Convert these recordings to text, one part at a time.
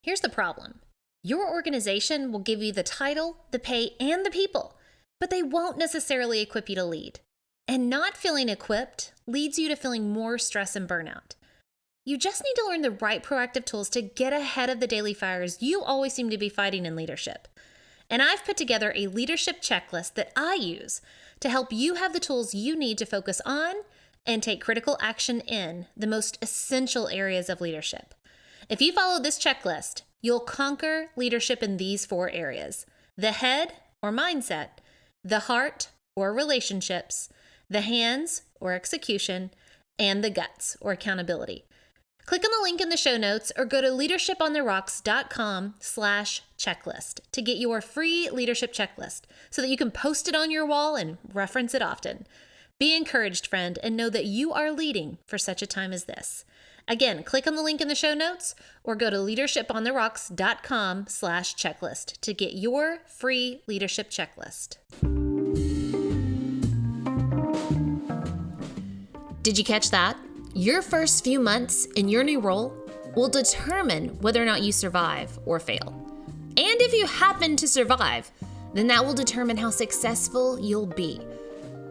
Here's the problem. Your organization will give you the title, the pay, and the people, but they won't necessarily equip you to lead. And not feeling equipped leads you to feeling more stress and burnout. You just need to learn the right proactive tools to get ahead of the daily fires you always seem to be fighting in leadership. And I've put together a leadership checklist that I use to help you have the tools you need to focus on and take critical action in the most essential areas of leadership. If you follow this checklist, you'll conquer leadership in these 4 areas: the head or mindset, the heart or relationships, the hands or execution, and the guts or accountability. Click on the link in the show notes or go to leadershipontherocks.com/checklist to get your free leadership checklist so that you can post it on your wall and reference it often. Be encouraged, friend, and know that you are leading for such a time as this. Again, click on the link in the show notes or go to leadershipontherocks.com/checklist to get your free leadership checklist. Did you catch that? Your first few months in your new role will determine whether or not you survive or fail. And if you happen to survive, then that will determine how successful you'll be.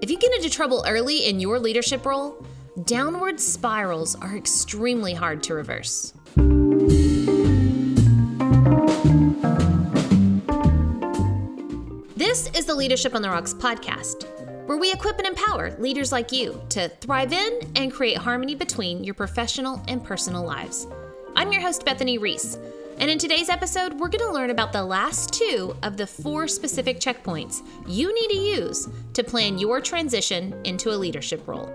If you get into trouble early in your leadership role, downward spirals are extremely hard to reverse. This is the Leadership on the Rocks podcast, where we equip and empower leaders like you to thrive in and create harmony between your professional and personal lives. I'm your host, Bethany Reese, and in today's episode, we're going to learn about the last 2 of the 4 specific checkpoints you need to use to plan your transition into a leadership role.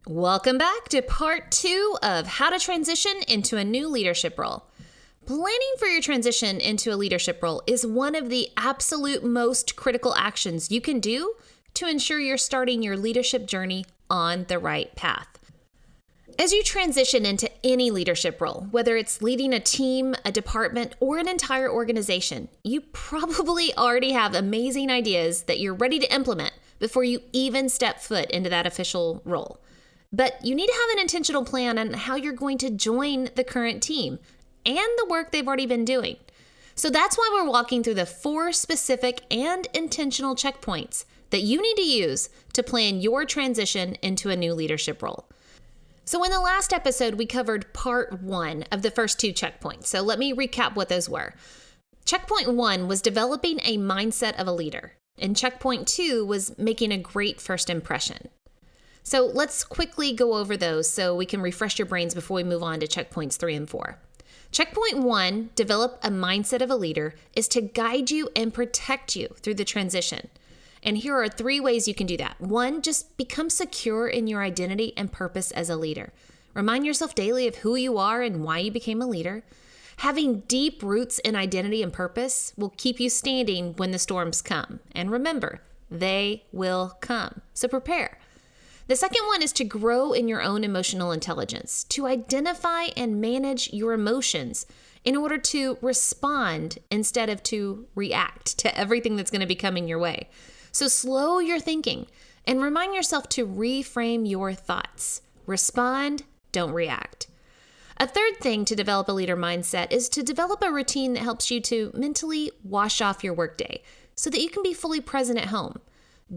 Welcome back to part 2 of how to transition into a new leadership role. Planning for your transition into a leadership role is one of the absolute most critical actions you can do to ensure you're starting your leadership journey on the right path. As you transition into any leadership role, whether it's leading a team, a department, or an entire organization, you probably already have amazing ideas that you're ready to implement before you even step foot into that official role. But you need to have an intentional plan on how you're going to join the current team and the work they've already been doing. So that's why we're walking through the 4 specific and intentional checkpoints that you need to use to plan your transition into a new leadership role. So in the last episode, we covered part 1 of the first 2 checkpoints. So let me recap what those were. Checkpoint 1 was developing a mindset of a leader, and checkpoint 2 was making a great first impression. So let's quickly go over those so we can refresh your brains before we move on to checkpoints 3 and 4. Checkpoint 1, develop a mindset of a leader, is to guide you and protect you through the transition. And here are 3 ways you can do that. 1, just become secure in your identity and purpose as a leader. Remind yourself daily of who you are and why you became a leader. Having deep roots in identity and purpose will keep you standing when the storms come. And remember, they will come. So prepare. The second one is to grow in your own emotional intelligence, to identify and manage your emotions in order to respond instead of to react to everything that's going to be coming your way. So slow your thinking and remind yourself to reframe your thoughts. Respond, don't react. A third thing to develop a leader mindset is to develop a routine that helps you to mentally wash off your workday so that you can be fully present at home.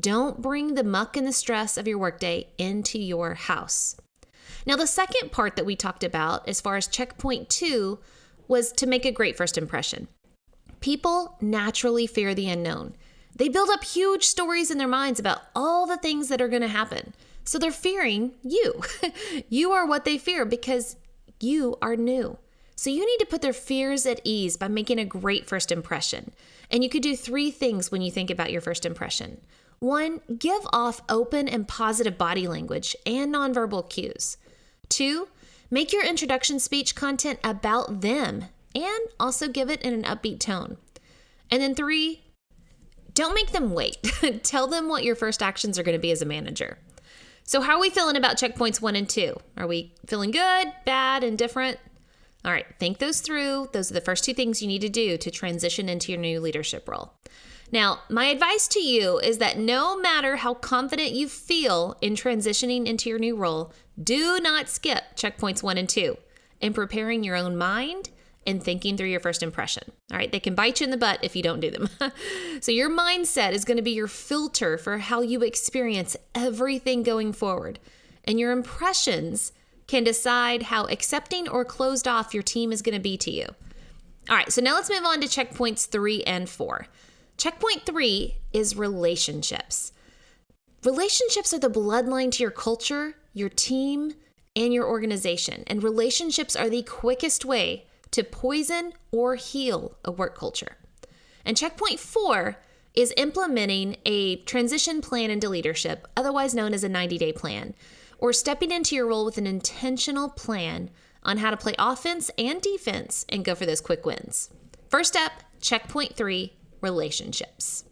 Don't bring the muck and the stress of your workday into your house. Now, the second part that we talked about as far as checkpoint 2 was to make a great first impression. People naturally fear the unknown. They build up huge stories in their minds about all the things that are going to happen. So they're fearing you. You are what they fear because you are new. So you need to put their fears at ease by making a great first impression. And you could do 3 things when you think about your first impression. 1, give off open and positive body language and nonverbal cues. 2, make your introduction speech content about them and also give it in an upbeat tone. And then 3, don't make them wait. Tell them what your first actions are going to be as a manager. So how are we feeling about checkpoints 1 and 2? Are we feeling good, bad, indifferent? All right, think those through. Those are the first 2 things you need to do to transition into your new leadership role. Now, my advice to you is that no matter how confident you feel in transitioning into your new role, do not skip checkpoints 1 and 2 in preparing your own mind and thinking through your first impression. All right, they can bite you in the butt if you don't do them. So your mindset is going to be your filter for how you experience everything going forward. And your impressions can decide how accepting or closed off your team is going to be to you. All right, so now let's move on to checkpoints 3 and 4. Checkpoint 3 is relationships. Relationships are the bloodline to your culture, your team, and your organization. And relationships are the quickest way to poison or heal a work culture. And checkpoint 4 is implementing a transition plan into leadership, otherwise known as a 90-day plan, or stepping into your role with an intentional plan on how to play offense and defense and go for those quick wins. First up, checkpoint 3, relationships.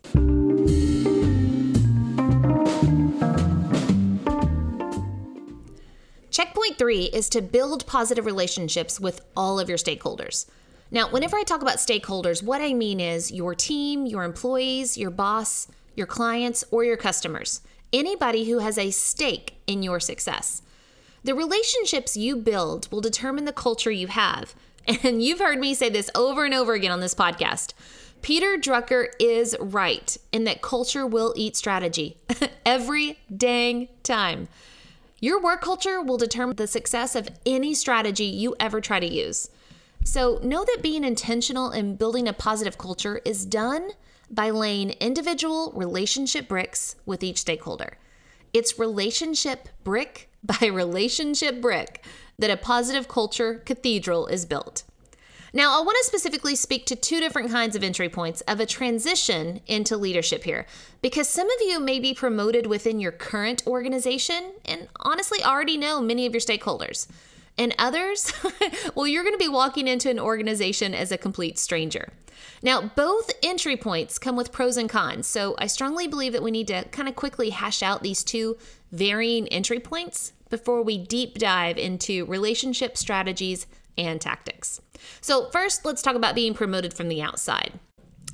Checkpoint 3 is to build positive relationships with all of your stakeholders. Now, whenever I talk about stakeholders, what I mean is your team, your employees, your boss, your clients, or your customers. Anybody who has a stake in your success. The relationships you build will determine the culture you have. And you've heard me say this over and over again on this podcast. Peter Drucker is right in that culture will eat strategy every dang time. Your work culture will determine the success of any strategy you ever try to use. So know that being intentional in building a positive culture is done by laying individual relationship bricks with each stakeholder. It's relationship brick by relationship brick that a positive culture cathedral is built. Now, I want to specifically speak to 2 different kinds of entry points of a transition into leadership here, because some of you may be promoted within your current organization and honestly already know many of your stakeholders. And others, well, you're going to be walking into an organization as a complete stranger. Now, both entry points come with pros and cons, so I strongly believe that we need to kind of quickly hash out these 2 varying entry points before we deep dive into relationship strategies and tactics. So first, let's talk about being promoted from the outside.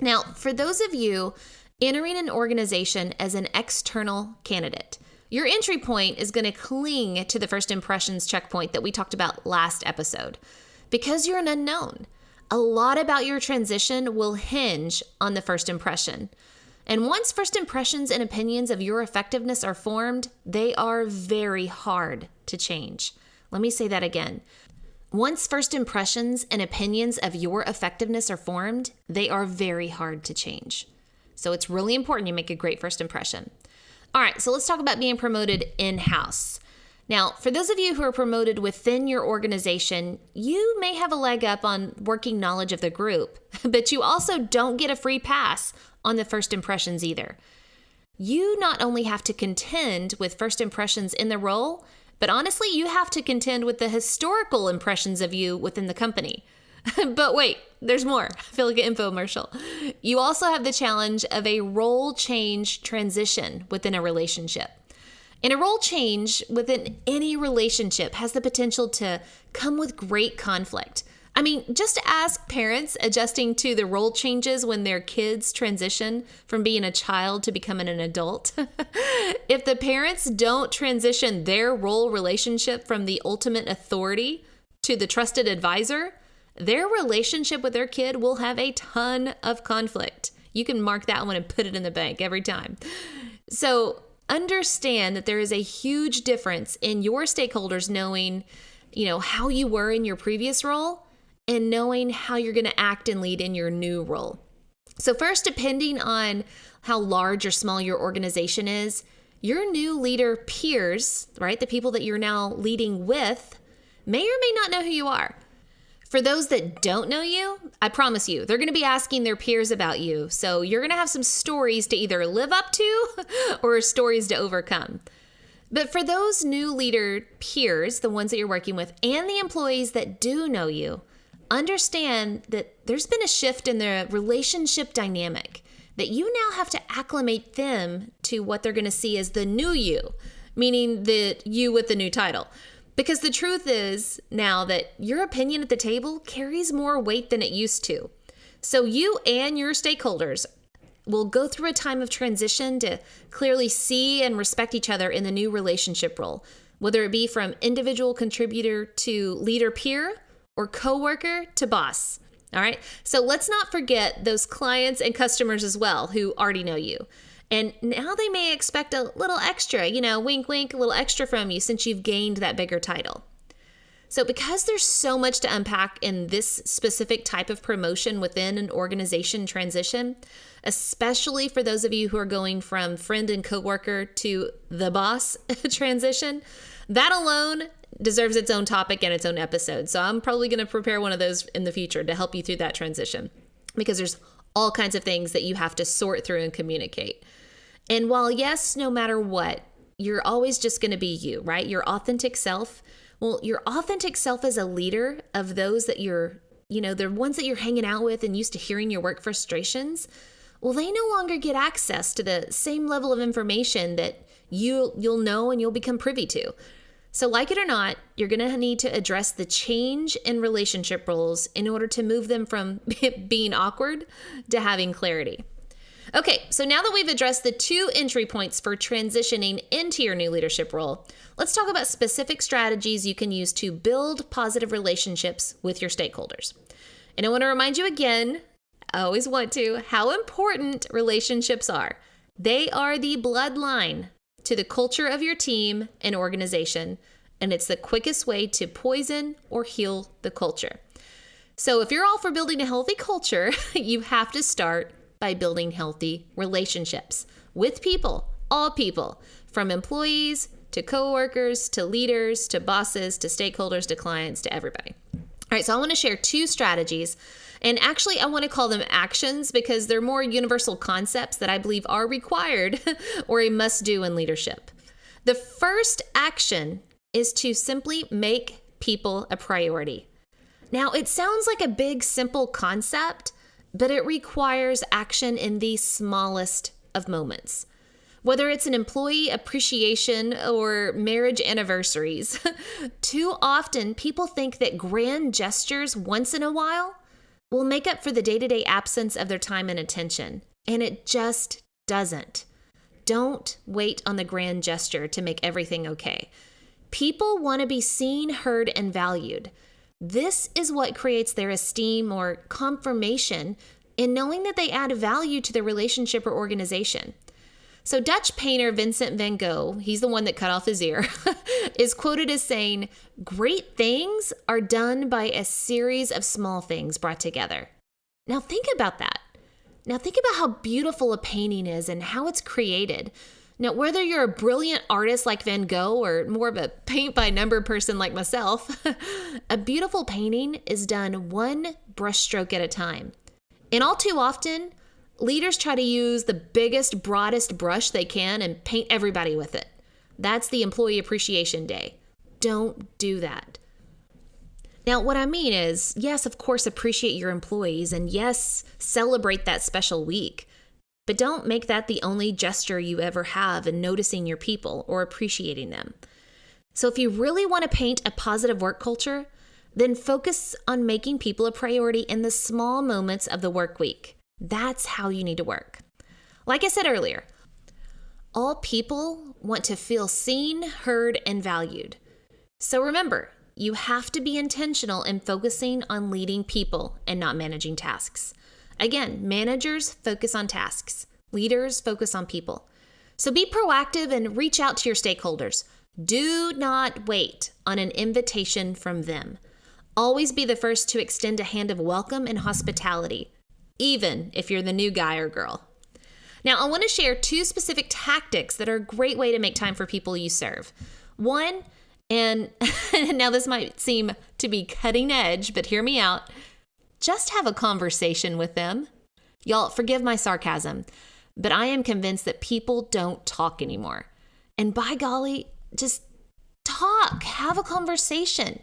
Now, for those of you entering an organization as an external candidate, your entry point is going to cling to the first impressions checkpoint that we talked about last episode. Because you're an unknown, a lot about your transition will hinge on the first impression. And once first impressions and opinions of your effectiveness are formed, they are very hard to change. Let me say that again. Once first impressions and opinions of your effectiveness are formed, they are very hard to change. So it's really important you make a great first impression. All right, so let's talk about being promoted in-house. Now, for those of you who are promoted within your organization, you may have a leg up on working knowledge of the group, but you also don't get a free pass on the first impressions either. You not only have to contend with first impressions in the role, but honestly, you have to contend with the historical impressions of you within the company. But wait, there's more. I feel like an infomercial. You also have the challenge of a role change transition within a relationship. And a role change within any relationship has the potential to come with great conflict. I mean, just ask parents adjusting to the role changes when their kids transition from being a child to becoming an adult. If the parents don't transition their role relationship from the ultimate authority to the trusted advisor, their relationship with their kid will have a ton of conflict. You can mark that one and put it in the bank every time. So understand that there is a huge difference in your stakeholders knowing, how you were in your previous role and knowing how you're going to act and lead in your new role. So first, depending on how large or small your organization is, your new leader peers, right, the people that you're now leading with, may or may not know who you are. For those that don't know you, I promise you, they're going to be asking their peers about you. So you're going to have some stories to either live up to or stories to overcome. But for those new leader peers, the ones that you're working with, and the employees that do know you, understand that there's been a shift in the relationship dynamic, that you now have to acclimate them to what they're going to see as the new you, meaning the you with the new title. Because the truth is now that your opinion at the table carries more weight than it used to. So you and your stakeholders will go through a time of transition to clearly see and respect each other in the new relationship role, whether it be from individual contributor to leader peer or coworker to boss. All right. So let's not forget those clients and customers as well who already know you. And now they may expect a little extra, wink, wink, a little extra from you since you've gained that bigger title. So because there's so much to unpack in this specific type of promotion within an organization transition, especially for those of you who are going from friend and coworker to the boss transition, that alone deserves its own topic and its own episode. So I'm probably going to prepare one of those in the future to help you through that transition, because there's all kinds of things that you have to sort through and communicate. And while yes, no matter what, you're always just going to be you, right? Your authentic self. Well, your authentic self as a leader of those that you're, the ones that you're hanging out with and used to hearing your work frustrations, well, they no longer get access to the same level of information that you'll know and you'll become privy to. So like it or not, you're going to need to address the change in relationship roles in order to move them from being awkward to having clarity. Okay, so now that we've addressed the 2 entry points for transitioning into your new leadership role, let's talk about specific strategies you can use to build positive relationships with your stakeholders. And I want to remind you again, I always want to, how important relationships are. They are the bloodline to the culture of your team and organization, and it's the quickest way to poison or heal the culture. So if you're all for building a healthy culture, you have to start by building healthy relationships with people, all people, from employees to coworkers to leaders to bosses to stakeholders to clients to everybody. All right, so I want to share 2 strategies, and actually I want to call them actions because they're more universal concepts that I believe are required or a must-do in leadership. The first action is to simply make people a priority. Now, it sounds like a big, simple concept, but it requires action in the smallest of moments. Whether it's an employee appreciation or marriage anniversaries, too often people think that grand gestures once in a while will make up for the day-to-day absence of their time and attention, and it just doesn't. Don't wait on the grand gesture to make everything okay. People want to be seen, heard, and valued. This is what creates their esteem or confirmation in knowing that they add value to their relationship or organization. So Dutch painter Vincent van Gogh, he's the one that cut off his ear, is quoted as saying, "Great things are done by a series of small things brought together." Now think about that. Now think about how beautiful a painting is and how it's created. Now, whether you're a brilliant artist like Van Gogh or more of a paint-by-number person like myself, a beautiful painting is done one brushstroke at a time. And all too often, leaders try to use the biggest, broadest brush they can and paint everybody with it. That's the Employee Appreciation Day. Don't do that. Now, what I mean is, yes, of course, appreciate your employees, and yes, celebrate that special week. But don't make that the only gesture you ever have in noticing your people or appreciating them. So if you really want to paint a positive work culture, then focus on making people a priority in the small moments of the work week. That's how you need to work. Like I said earlier, all people want to feel seen, heard, and valued. So remember, you have to be intentional in focusing on leading people and not managing tasks. Again, managers focus on tasks. Leaders focus on people. So be proactive and reach out to your stakeholders. Do not wait on an invitation from them. Always be the first to extend a hand of welcome and hospitality, even if you're the new guy or girl. Now, I want to share 2 specific tactics that are a great way to make time for people you serve. One, and now this might seem to be cutting edge, but hear me out. Just have a conversation with them. Y'all, forgive my sarcasm, but I am convinced that people don't talk anymore. And by golly, just talk, have a conversation.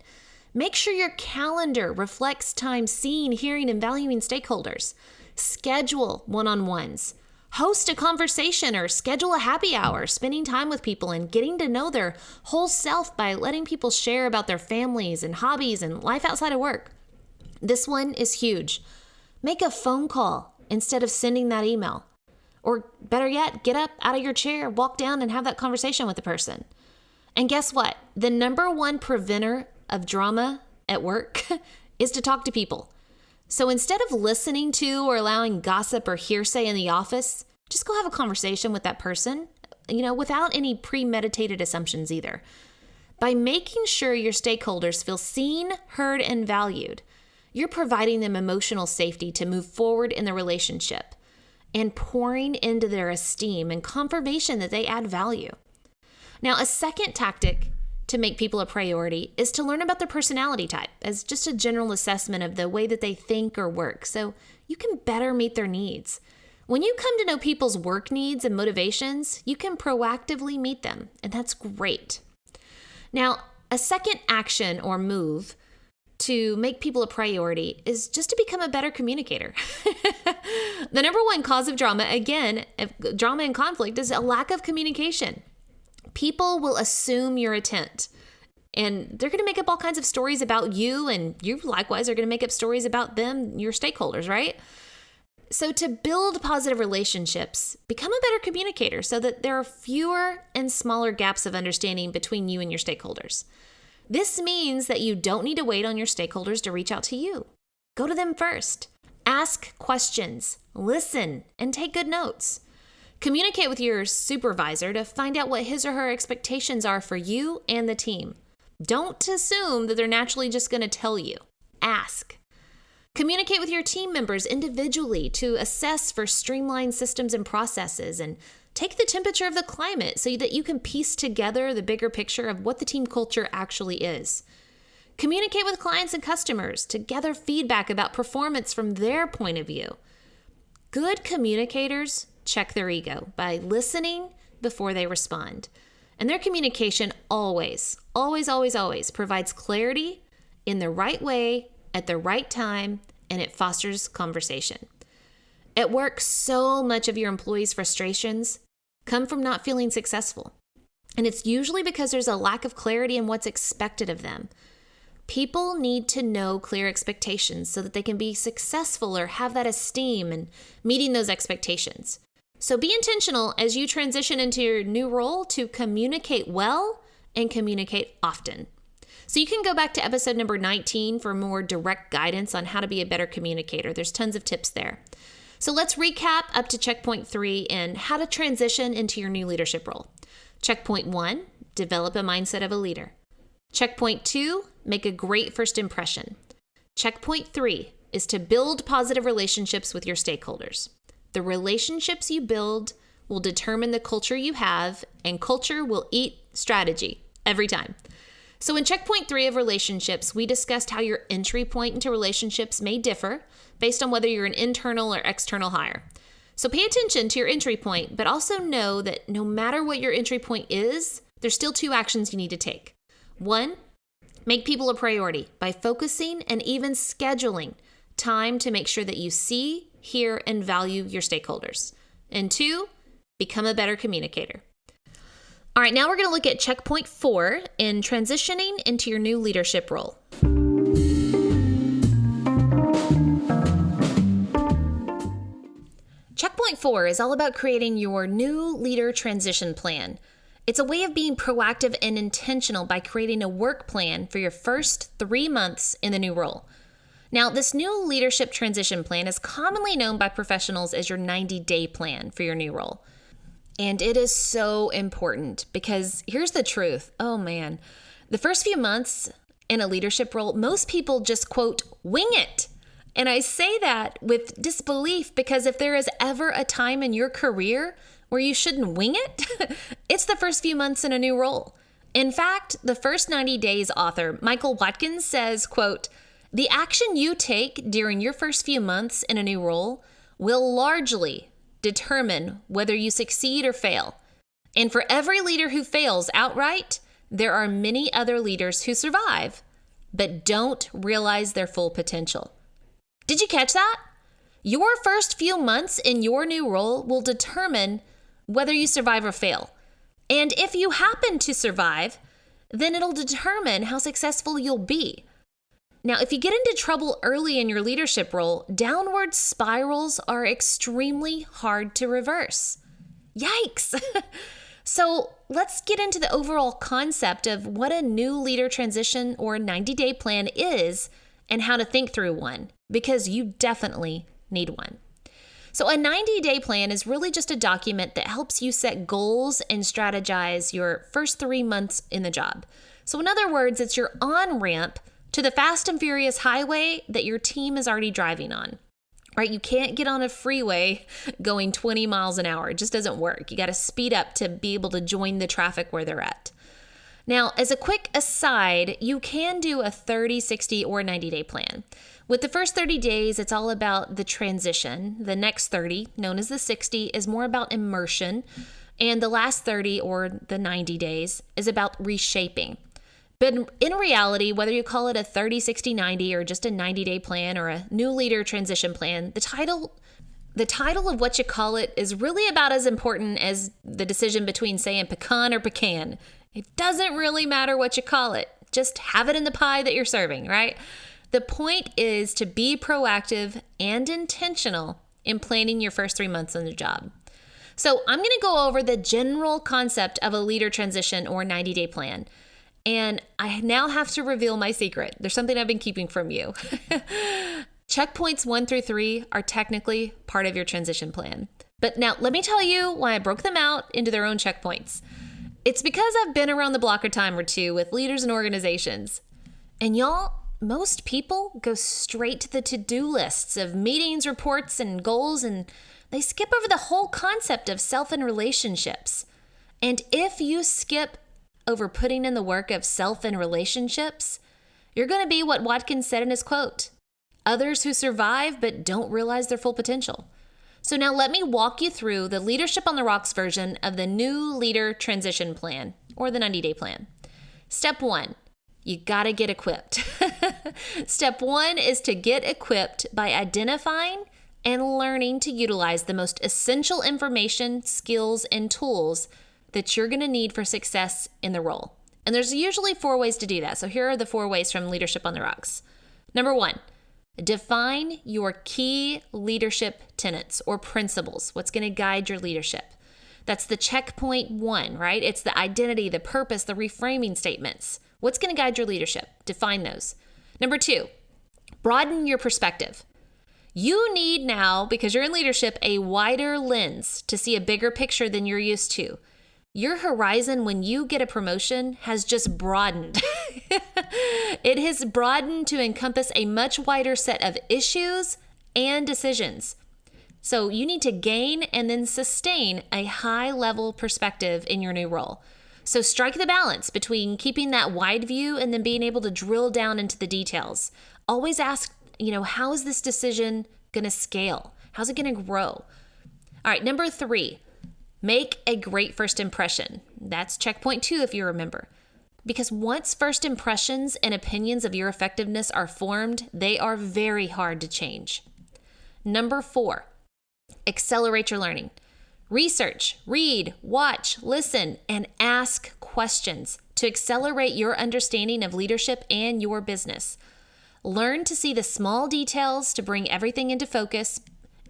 Make sure your calendar reflects time seeing, hearing, and valuing stakeholders. Schedule one-on-ones. Host a conversation or schedule a happy hour, spending time with people and getting to know their whole self by letting people share about their families and hobbies and life outside of work. This one is huge. Make a phone call instead of sending that email. Or better yet, get up out of your chair, walk down and have that conversation with the person. And guess what? The number one preventer of drama at work is to talk to people. So instead of listening to or allowing gossip or hearsay in the office, just go have a conversation with that person, without any premeditated assumptions either. By making sure your stakeholders feel seen, heard, and valued, you're providing them emotional safety to move forward in the relationship and pouring into their esteem and confirmation that they add value. Now, a second tactic to make people a priority is to learn about their personality type as just a general assessment of the way that they think or work, so you can better meet their needs. When you come to know people's work needs and motivations, you can proactively meet them, and that's great. Now, a second action or move to make people a priority is just to become a better communicator. The number one cause of drama and conflict is a lack of communication. People will assume your intent, and they're going to make up all kinds of stories about you, and you likewise are going to make up stories about them, your stakeholders, right? So to build positive relationships, become a better communicator so that there are fewer and smaller gaps of understanding between you and your stakeholders. This means that you don't need to wait on your stakeholders to reach out to you. Go to them first. Ask questions, listen, and take good notes. Communicate with your supervisor to find out what his or her expectations are for you and the team. Don't assume that they're naturally just going to tell you. Ask. Communicate with your team members individually to assess for streamlined systems and processes, and take the temperature of the climate so that you can piece together the bigger picture of what the team culture actually is. Communicate with clients and customers to gather feedback about performance from their point of view. Good communicators check their ego by listening before they respond. And their communication always provides clarity in the right way at the right time, and it fosters conversation. At work, so much of your employees' frustrations come from not feeling successful. And it's usually because there's a lack of clarity in what's expected of them. People need to know clear expectations so that they can be successful or have that esteem and meeting those expectations. So be intentional as you transition into your new role to communicate well and communicate often. So you can go back to episode number 19 for more direct guidance on how to be a better communicator. There's tons of tips there. So let's recap up to checkpoint 3 and how to transition into your new leadership role. Checkpoint 1, develop a mindset of a leader. Checkpoint 2, make a great first impression. Checkpoint 3 is to build positive relationships with your stakeholders. The relationships you build will determine the culture you have, and culture will eat strategy every time. So in checkpoint 3 of relationships, we discussed how your entry point into relationships may differ based on whether you're an internal or external hire. So pay attention to your entry point, but also know that no matter what your entry point is, there's still 2 actions you need to take. 1, make people a priority by focusing and even scheduling time to make sure that you see, hear, and value your stakeholders. And 2, become a better communicator. All right, now we're going to look at checkpoint 4 in transitioning into your new leadership role. Checkpoint 4 is all about creating your new leader transition plan. It's a way of being proactive and intentional by creating a work plan for your first 3 months in the new role. Now, this new leadership transition plan is commonly known by professionals as your 90-day plan for your new role. And it is so important because here's the truth. Oh man, the first few months in a leadership role, most people just, quote, wing it. And I say that with disbelief because if there is ever a time in your career where you shouldn't wing it, it's the first few months in a new role. In fact, the first 90 days author, Michael Watkins, says, quote, the action you take during your first few months in a new role will largely determine whether you succeed or fail. And for every leader who fails outright, there are many other leaders who survive, but don't realize their full potential. Did you catch that? Your first few months in your new role will determine whether you survive or fail. And if you happen to survive, then it'll determine how successful you'll be. Now, if you get into trouble early in your leadership role, downward spirals are extremely hard to reverse. Yikes! So let's get into the overall concept of what a new leader transition or 90-day plan is and how to think through one, because you definitely need one. So a 90-day plan is really just a document that helps you set goals and strategize your first 3 months in the job. So in other words, it's your on-ramp to the fast and furious highway that your team is already driving on, right? You can't get on a freeway going 20 miles an hour. It just doesn't work. You got to speed up to be able to join the traffic where they're at. Now, as a quick aside, you can do a 30, 60, or 90-day plan. With the first 30 days, it's all about the transition. The next 30, known as the 60, is more about immersion. And the last 30, or the 90 days, is about reshaping. But in reality, whether you call it a 30, 60, 90, or just a 90-day plan or a new leader transition plan, the title of what you call it is really about as important as the decision between saying pecan or pecan. It doesn't really matter what you call it. Just have it in the pie that you're serving, right? The point is to be proactive and intentional in planning your first 3 months on the job. So I'm going to go over the general concept of a leader transition or 90-day plan. And I now have to reveal my secret. There's something I've been keeping from you. Checkpoints 1 through 3 are technically part of your transition plan. But now let me tell you why I broke them out into their own checkpoints. It's because I've been around the block a time or two with leaders and organizations. And y'all, most people go straight to the to-do lists of meetings, reports, and goals, and they skip over the whole concept of self and relationships. And if you skip over putting in the work of self and relationships, you're going to be what Watkins said in his quote, others who survive but don't realize their full potential. So now let me walk you through the Leadership on the Rocks version of the new leader transition plan, or the 90-day plan. Step 1, you got to get equipped. Step 1 is to get equipped by identifying and learning to utilize the most essential information, skills, and tools that you're going to need for success in the role. And there's usually 4 ways to do that. So here are the 4 ways from Leadership on the Rocks. Number 1, define your key leadership tenets or principles. What's going to guide your leadership? That's the checkpoint 1, right? It's the identity, the purpose, the reframing statements. What's going to guide your leadership? Define those. Number 2, broaden your perspective. You need now, because you're in leadership, a wider lens to see a bigger picture than you're used to. Your horizon when you get a promotion has just broadened. It has broadened to encompass a much wider set of issues and decisions. So you need to gain and then sustain a high-level perspective in your new role. So strike the balance between keeping that wide view and then being able to drill down into the details. Always ask, how is this decision going to scale? How's it going to grow? All right, number 3, make a great first impression. That's checkpoint 2, if you remember. Because once first impressions and opinions of your effectiveness are formed, they are very hard to change. Number 4, accelerate your learning. Research, read, watch, listen, and ask questions to accelerate your understanding of leadership and your business. Learn to see the small details to bring everything into focus,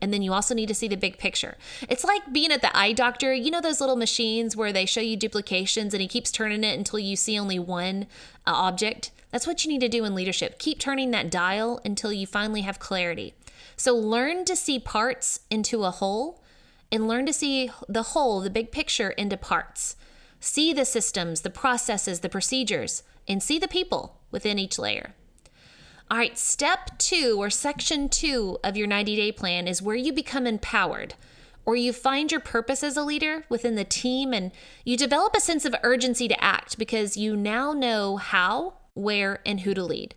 and then you also need to see the big picture. It's like being at the eye doctor. You know those little machines where they show you duplications and he keeps turning it until you see only one object? That's what you need to do in leadership. Keep turning that dial until you finally have clarity. So learn to see parts into a whole, and learn to see the whole, the big picture, into parts. See the systems, the processes, the procedures, and see the people within each layer. All right, step 2 or section 2 of your 90-day plan is where you become empowered, or you find your purpose as a leader within the team, and you develop a sense of urgency to act because you now know how, where, and who to lead.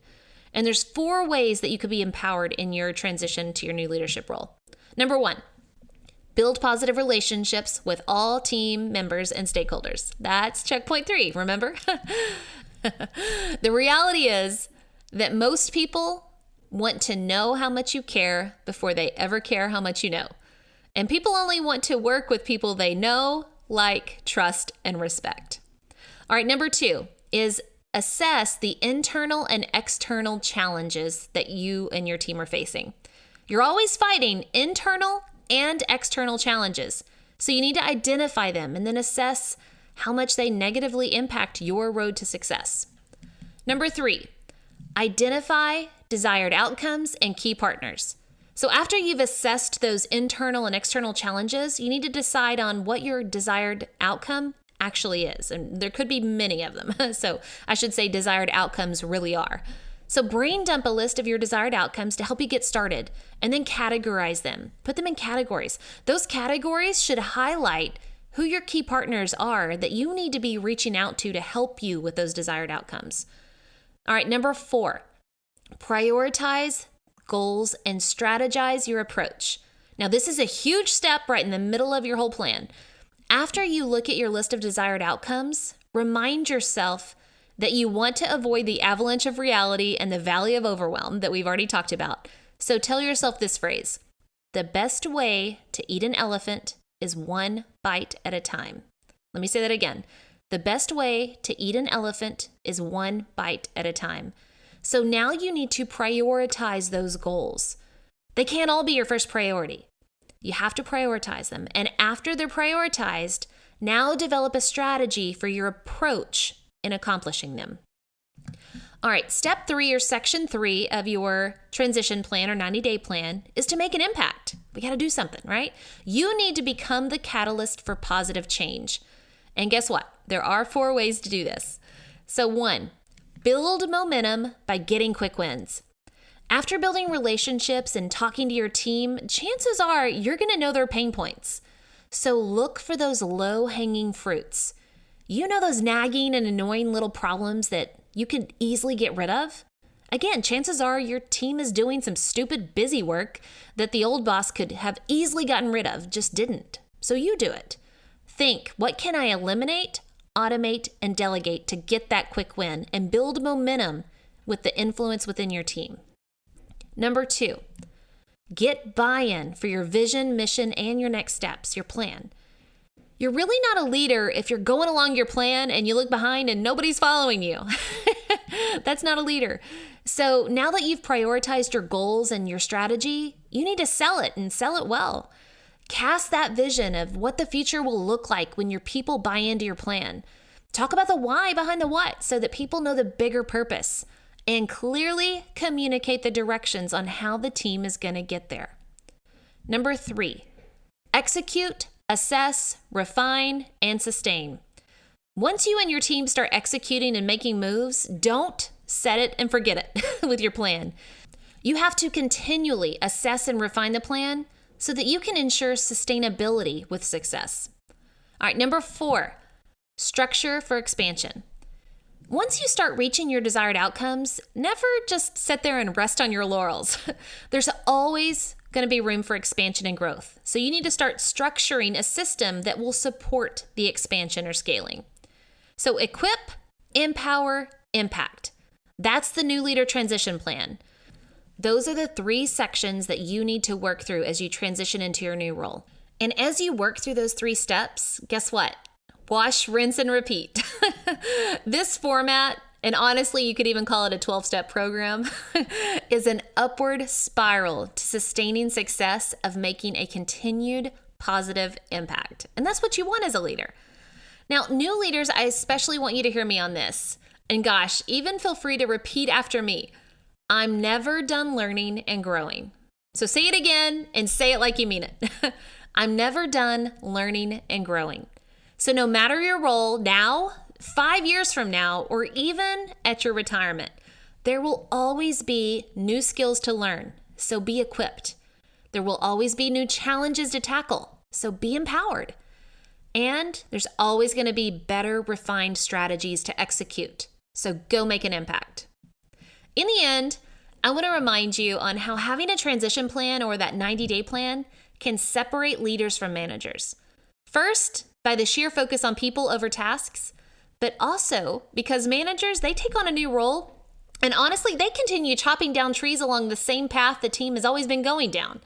And there's 4 ways that you could be empowered in your transition to your new leadership role. Number 1, build positive relationships with all team members and stakeholders. That's checkpoint 3, remember? The reality is that most people want to know how much you care before they ever care how much you know. And people only want to work with people they know, like, trust, and respect. All right, number 2 is assess the internal and external challenges that you and your team are facing. You're always fighting internal and external challenges. So you need to identify them and then assess how much they negatively impact your road to success. Number 3, identify, desired outcomes, and key partners. So after you've assessed those internal and external challenges, you need to decide on what your desired outcome actually is. And there could be many of them. So I should say desired outcomes really are. So brain dump a list of your desired outcomes to help you get started, and then categorize them. Put them in categories. Those categories should highlight who your key partners are that you need to be reaching out to help you with those desired outcomes. All right, number 4, prioritize goals and strategize your approach. Now, this is a huge step right in the middle of your whole plan. After you look at your list of desired outcomes, remind yourself that you want to avoid the avalanche of reality and the valley of overwhelm that we've already talked about. So tell yourself this phrase: the best way to eat an elephant is one bite at a time. Let me say that again. The best way to eat an elephant is one bite at a time. So now you need to prioritize those goals. They can't all be your first priority. You have to prioritize them. And after they're prioritized, now develop a strategy for your approach in accomplishing them. All right, step 3 or section 3 of your transition plan or 90-day plan is to make an impact. We got to do something, right? You need to become the catalyst for positive change. And guess what? There are 4 ways to do this. So 1, build momentum by getting quick wins. After building relationships and talking to your team, chances are you're going to know their pain points. So look for those low-hanging fruits. You know those nagging and annoying little problems that you can easily get rid of? Again, chances are your team is doing some stupid busy work that the old boss could have easily gotten rid of, just didn't. So you do it. Think, what can I eliminate, automate, and delegate to get that quick win and build momentum with the influence within your team? Number 2, get buy-in for your vision, mission, and your next steps, your plan. You're really not a leader if you're going along your plan and you look behind and nobody's following you. That's not a leader. So now that you've prioritized your goals and your strategy, you need to sell it and sell it well. Cast that vision of what the future will look like when your people buy into your plan. Talk about the why behind the what so that people know the bigger purpose, and clearly communicate the directions on how the team is going to get there. Number 3, execute, assess, refine, and sustain. Once you and your team start executing and making moves, don't set it and forget it with your plan. You have to continually assess and refine the plan so that you can ensure sustainability with success. All right, number 4, structure for expansion. Once you start reaching your desired outcomes, never just sit there and rest on your laurels. There's always going to be room for expansion and growth. So you need to start structuring a system that will support the expansion or scaling. So equip, empower, impact. That's the new leader transition plan. Those are the 3 sections that you need to work through as you transition into your new role. And as you work through those 3 steps, guess what? Wash, rinse, and repeat. This format, and honestly, you could even call it a 12-step program, is an upward spiral to sustaining success of making a continued positive impact. And that's what you want as a leader. Now, new leaders, I especially want you to hear me on this. And gosh, even feel free to repeat after me. I'm never done learning and growing. So say it again and say it like you mean it. I'm never done learning and growing. So no matter your role now, 5 years from now, or even at your retirement, there will always be new skills to learn. So be equipped. There will always be new challenges to tackle. So be empowered. And there's always going to be better refined strategies to execute. So go make an impact. In the end, I want to remind you on how having a transition plan or that 90-day plan can separate leaders from managers. First, by the sheer focus on people over tasks, but also because managers, they take on a new role, and honestly, they continue chopping down trees along the same path the team has always been going down.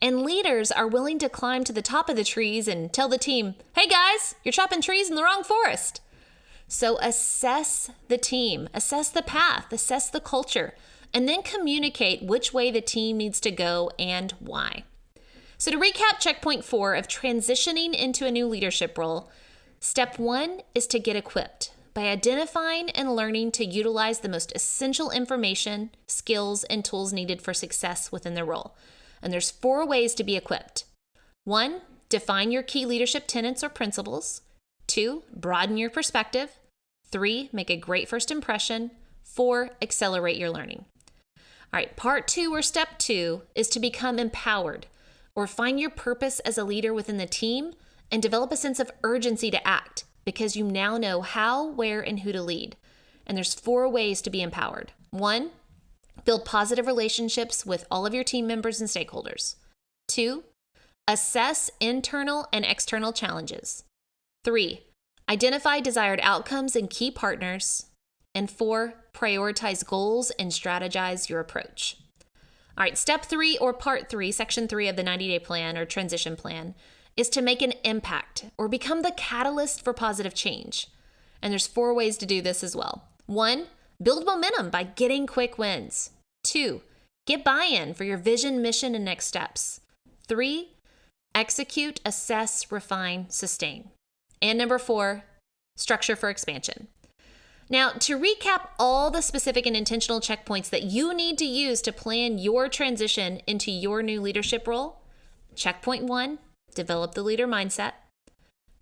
And leaders are willing to climb to the top of the trees and tell the team, hey guys, you're chopping trees in the wrong forest. So assess the team, assess the path, assess the culture, and then communicate which way the team needs to go and why. So to recap checkpoint 4 of transitioning into a new leadership role, step 1 is to get equipped by identifying and learning to utilize the most essential information, skills, and tools needed for success within the role. And there's 4 ways to be equipped. 1, define your key leadership tenets or principles. 2, broaden your perspective. 3, make a great first impression. 4, accelerate your learning. All right, part 2 or step 2 is to become empowered or find your purpose as a leader within the team and develop a sense of urgency to act because you now know how, where, and who to lead. And there's 4 ways to be empowered. 1, build positive relationships with all of your team members and stakeholders. 2, assess internal and external challenges. 3, identify desired outcomes and key partners. And 4, prioritize goals and strategize your approach. All right, step 3 or part 3, section 3 of the 90-day plan or transition plan is to make an impact or become the catalyst for positive change. And there's 4 ways to do this as well. 1, build momentum by getting quick wins. 2, get buy-in for your vision, mission, and next steps. 3, execute, assess, refine, sustain. And number 4, structure for expansion. Now, to recap all the specific and intentional checkpoints that you need to use to plan your transition into your new leadership role, checkpoint 1, develop the leader mindset.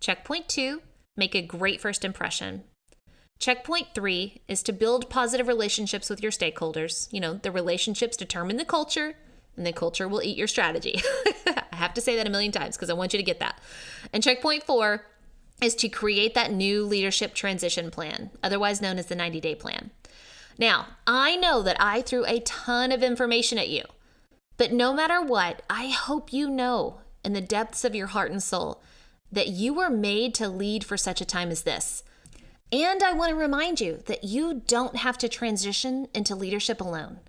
Checkpoint 2, make a great first impression. Checkpoint 3 is to build positive relationships with your stakeholders. The relationships determine the culture, and the culture will eat your strategy. I have to say that a million times because I want you to get that. And checkpoint 4 is to create that new leadership transition plan, otherwise known as the 90-day plan. Now, I know that I threw a ton of information at you, but no matter what, I hope you know in the depths of your heart and soul that you were made to lead for such a time as this. And I want to remind you that you don't have to transition into leadership alone.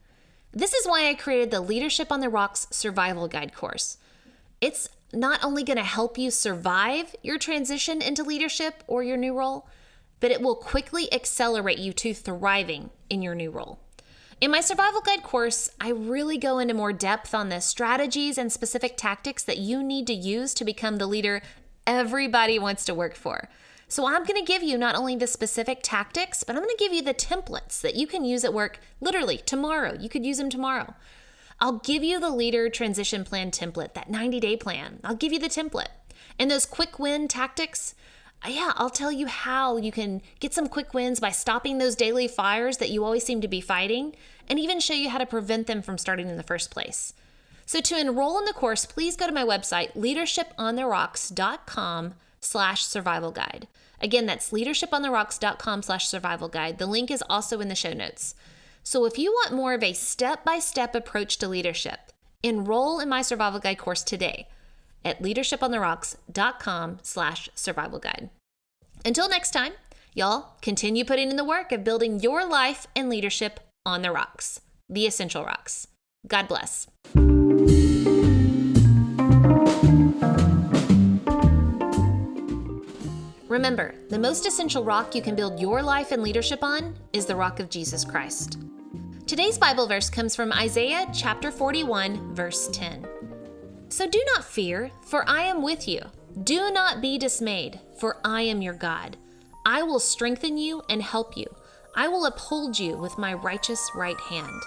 This is why I created the Leadership on the Rocks Survival Guide course. It's not only going to help you survive your transition into leadership or your new role, but it will quickly accelerate you to thriving in your new role. In my Survival Guide course, I really go into more depth on the strategies and specific tactics that you need to use to become the leader everybody wants to work for. So I'm going to give you not only the specific tactics, but I'm going to give you the templates that you can use at work literally tomorrow. You could use them tomorrow. I'll give you the leader transition plan template, that 90-day plan. I'll give you the template. And those quick win tactics, I'll tell you how you can get some quick wins by stopping those daily fires that you always seem to be fighting, and even show you how to prevent them from starting in the first place. So to enroll in the course, please go to my website, leadershipontherocks.com/survival guide. Again, that's leadershipontherocks.com/survival guide. The link is also in the show notes. So if you want more of a step-by-step approach to leadership, enroll in my Survival Guide course today at leadershipontherocks.com/survival guide. Until next time, y'all continue putting in the work of building your life and leadership on the rocks, the essential rocks. God bless. Remember, the most essential rock you can build your life and leadership on is the rock of Jesus Christ. Today's Bible verse comes from Isaiah chapter 41, verse 10. So do not fear, for I am with you. Do not be dismayed, for I am your God. I will strengthen you and help you. I will uphold you with my righteous right hand.